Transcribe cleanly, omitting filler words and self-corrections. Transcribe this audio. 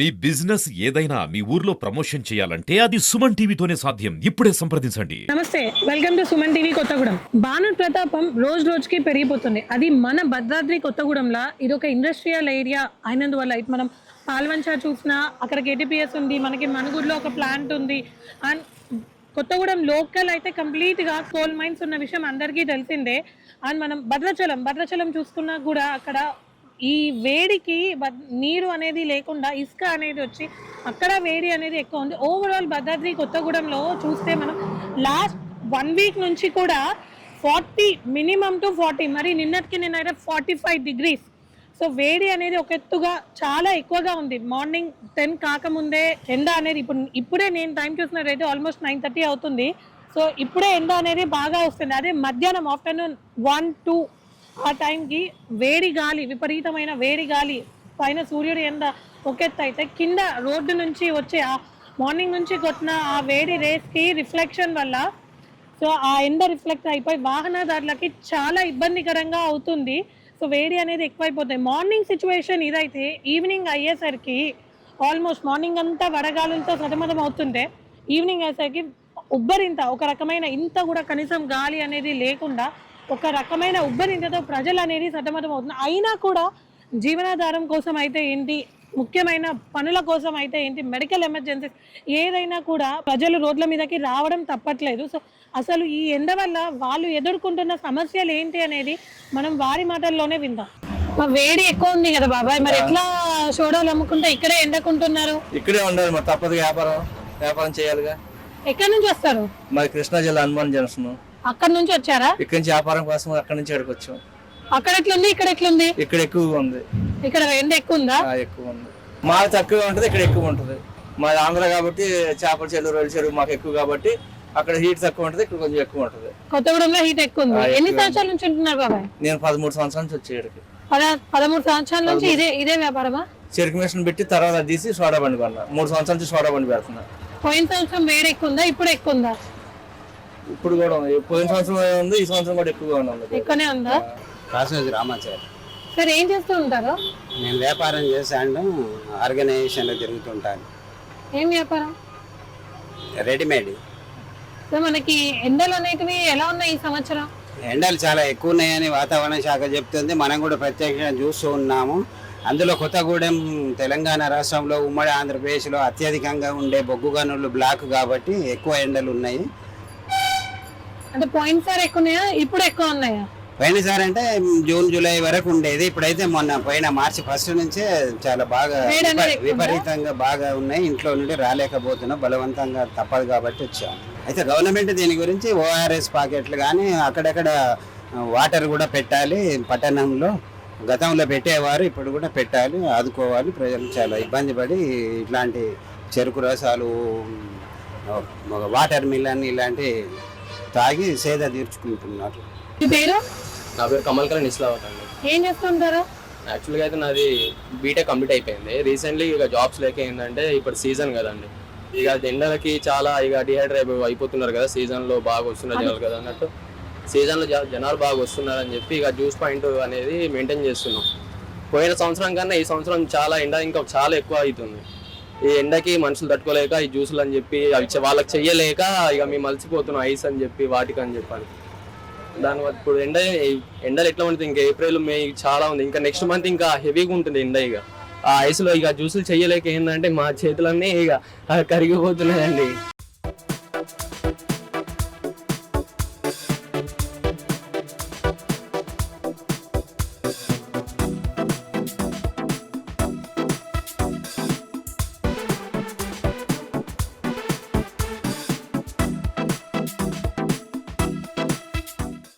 మీ business ఏదైనా మీ ఊర్లో promotion చేయాలంటే అది సుమన్ టీవీతోనే సాధ్యం. ఇప్పుడే సంప్రదించండి. నమస్తే, welcome to Suman TV Kothagudem. బాణర్ ప్రతాపం రోజు రోజుకి పెరిగిపోతుంది. అది మన భద్రాద్రి కొత్తగూడెంలా ఇది ఒక ఇండస్ట్రియల్ ఏరియా అయినందువల్ల ఇటు మనం పాల్వంచ చూసినా అక్కడ కేటీపీఎస్ ఉంది, మనకి మనుగూరులో ఒక ప్లాంట్ ఉంది. అండ్ కొత్తగూడెం లోకల్ అయితే కంప్లీట్గా కోల్ మైన్స్ ఉన్న విషయం అందరికీ తెలిసిందే. అండ్ మనం భద్రాచలం చూసుకున్నా కూడా అక్కడ ఈ వేడికి నీరు అనేది లేకుండా ఇసుక అనేది వచ్చి అక్కడ వేడి అనేది ఎక్కువ ఉంది. ఓవరాల్ భద్రాద్రి కొత్తగూడెంలో చూస్తే మనం లాస్ట్ 1 వీక్ నుంచి కూడా 40 మినిమం టు 40, మరి నిన్నటికి నిన్నైతే 45 degrees. సో వేడి అనేది ఒక ఎత్తుగా చాలా ఎక్కువగా ఉంది. మార్నింగ్ 10 కాకముందే ఎండ అనేది ఇప్పుడే నేను టైం చూసినట్టయితే ఆల్మోస్ట్ 9:30 అవుతుంది. సో ఇప్పుడే ఎండ అనేది బాగా వస్తుంది. అదే మధ్యాహ్నం ఆఫ్టర్నూన్ 1-2 ఆ టైంకి వేడి గాలి, విపరీతమైన వేడి గాలి, పైన సూర్యుడు ఎండ ఒక ఎత్తు అయితే కింద రోడ్డు నుంచి వచ్చే ఆ మార్నింగ్ నుంచి కొట్టిన ఆ వేడి రేస్కి రిఫ్లెక్షన్ వల్ల సో ఆ ఎండ రిఫ్లెక్ట్ అయిపోయి వాహనదారులకి చాలా ఇబ్బందికరంగా అవుతుంది. సో వేడి అనేది ఎక్కువైపోతుంది. మార్నింగ్ సిచ్యువేషన్ ఇదైతే ఈవినింగ్ అయ్యేసరికి ఆల్మోస్ట్ మార్నింగ్ అంతా వడగాలులతో సతమతం అవుతుంటే ఈవినింగ్ అయ్యేసరికి ఉబ్బరింత ఒక రకమైన ఇంత కూడా కనీసం గాలి అనేది లేకుండా ఒక రకమైన ఉబ్బరింతతో ప్రజలు అనేది సతమతం అవుతుంది. అయినా కూడా జీవనాధారం కోసం అయితే ఏంటి, ముఖ్యమైన పనుల కోసం అయితే ఏంటి, మెడికల్ ఎమర్జెన్సీస్ ఏదైనా కూడా ప్రజలు రోడ్ల మీదకి రావడం తప్పట్లేదు. సో అసలు ఈ ఎండ వల్ల వాళ్ళు ఎదుర్కొంటున్న సమస్యలు ఏంటి అనేది మనం వారి మాటల్లోనే విందాం. వేడి ఎక్కువ ఉంది కదా బాబాయ్, మరి ఎట్లా సోడాలు అమ్ముకుంటే ఇక్కడే ఎండకుంటున్నారు? ఇక్కడే ఉండాలి మరి, తప్పదు. వ్యాపారం చేయాలిగా. ఎక్కడి నుంచి వస్తారు? మరి కృష్ణా జిల్లా హనుమాన్ జంక్షన్. అక్కడ నుంచి వచ్చారా? ఇక్కడ నుంచి వ్యాపారం కోసం అక్కడ నుంచి ఇక్కడికి వచ్చాం. అక్కడ ఎట్లుంది, ఇక్కడ ఎట్లుంది? ఇక్కడ ఎక్కువగా ఉంది. ఇక్కడ ఎండ ఎక్కువ ఉందా? ఎక్కువ ఉంది. మాది తక్కువ ఉంటుంది, ఇక్కడ ఎక్కువ ఉంటుంది. మాది ఆంధ్ర కాబట్టి చేపల చెరువు, రొయ్యల చెరువు మాకు ఎక్కువ కాబట్టి అక్కడ హీట్ తక్కువ ఉంటుంది, ఇక్కడ కొంచెం ఎక్కువ ఉంటుంది. కొత్తగూడెంలో హీట్ ఎక్కువ ఉంది. ఎన్ని సంవత్సరాల నుంచి ఉంటున్నారు బాబాయ్? నేను 13 సంవత్సరాల నుంచి వచ్చి ఇక్కడికి. 13 సంవత్సరాల నుంచి ఇదే వ్యాపారమా? చెరుకు మిషన్ పెట్టి తర్వాత తీసి సోడా బండి కొన్నా. 3 సంవత్సరాల నుంచి సోడా బండి పెడుతున్నా. పోయిన సంవత్సరం వేడి ఎక్కువ ఉందా, ఇప్పుడు ఎక్కువ ఉందా? ఇప్పుడు కూడా ఉంది. పోయిన సంవత్సరం ఉంది, ఈ సంవత్సరం కూడా ఎక్కువగా ఉంది. ఎక్కువనే ఉందా? కాసోజు రామాచారి. సరే, ఏం చేస్తూ ఉంటారు? నేను వ్యాపారం చేశాను, ఆర్గనైజేషన్లో తిరుగుతుంటాను. ఏం వ్యాపారం? రెడీమేడ్. సో మనకి ఎండలు అనేటివి ఎలా ఉన్నాయి ఈ సంవత్సరం? ఎండలు చాలా ఎక్కువ ఉన్నాయని వాతావరణ శాఖ చెప్తుంది. మనం కూడా ప్రత్యక్షంగా చూస్తూ ఉన్నాము. అందులో కొత్తగూడెం తెలంగాణ రాష్ట్రంలో, ఉమ్మడి ఆంధ్రప్రదేశ్లో అత్యధికంగా ఉండే బొగ్గు గనులు బ్లాక్ కాబట్టి ఎక్కువ ఎండలు ఉన్నాయి. అంటే పోయినసారి ఎక్కువ ఉన్నాయా, ఇప్పుడు ఎక్కువ ఉన్నాయా? పోయినసారి అంటే జూన్ జూలై వరకు ఉండేది. ఇప్పుడైతే పోయిన మార్చి 1 నుంచే చాలా బాగా విపరీతంగా బాగా ఉన్నాయి. ఇంట్లో నుండి రాలేకపోతున్నాం, బలవంతంగా తప్పదు కాబట్టి వచ్చాము. అయితే గవర్నమెంట్ దీని గురించి ORS ప్యాకెట్లు కానీ అక్కడక్కడ వాటర్ కూడా పెట్టాలి. పట్టణంలో గతంలో పెట్టేవారు, ఇప్పుడు కూడా పెట్టాలి, ఆదుకోవాలి. ప్రజలు చాలా ఇబ్బంది పడి ఇట్లాంటి చెరుకు రసాలు, వాటర్ మిలన్ ఇలాంటి తాగి సేద తీర్చుకుంటున్నారు. మీ పేరు? నా పేరు కమల్ కరణ్ ఇస్లావత్ అండి. ఏం చేస్తుంటారు? యాక్చువల్గా అయితే నాది బీటెక్ కంప్లీట్ అయిపోయింది. రీసెంట్లీ ఇక జాబ్స్ లేక ఏంటంటే ఇప్పుడు సీజన్ కదండి, ఇక ఎండలకి చాలా ఇక డిహైడ్రేట్ అయిపోతున్నారు కదా, సీజన్లో బాగా వస్తున్నారు జనాలు కదా అన్నట్టు. సీజన్లో జనాలు బాగా వస్తున్నారని చెప్పి ఇక జ్యూస్ పాయింట్ అనేది మెయింటైన్ చేస్తున్నాం. పోయిన సంవత్సరం కన్నా ఈ సంవత్సరం చాలా ఎండ ఇంకా చాలా ఎక్కువ అవుతుంది. ఈ ఎండకి మనుషులు తట్టుకోలేక ఈ జ్యూసులు అని చెప్పి అవి వాళ్ళకి చెయ్యలేక ఇక మేము మలిసిపోతున్నాం, ఐస్ అని చెప్పి వాటికి అని చెప్పాలి. దానివల్ల ఇప్పుడు ఎండలు ఎట్లా ఉంటుంది, ఇంకా ఏప్రిల్ మే చాలా ఉంది, ఇంకా నెక్స్ట్ మంత్ ఇంకా హెవీగా ఉంటుంది ఎండ. ఇక ఆ ఐస్లో ఇక జ్యూసులు చెయ్యలేక ఏంటంటే మా చేతులన్నీ ఇక కరిగిపోతున్నాయండి.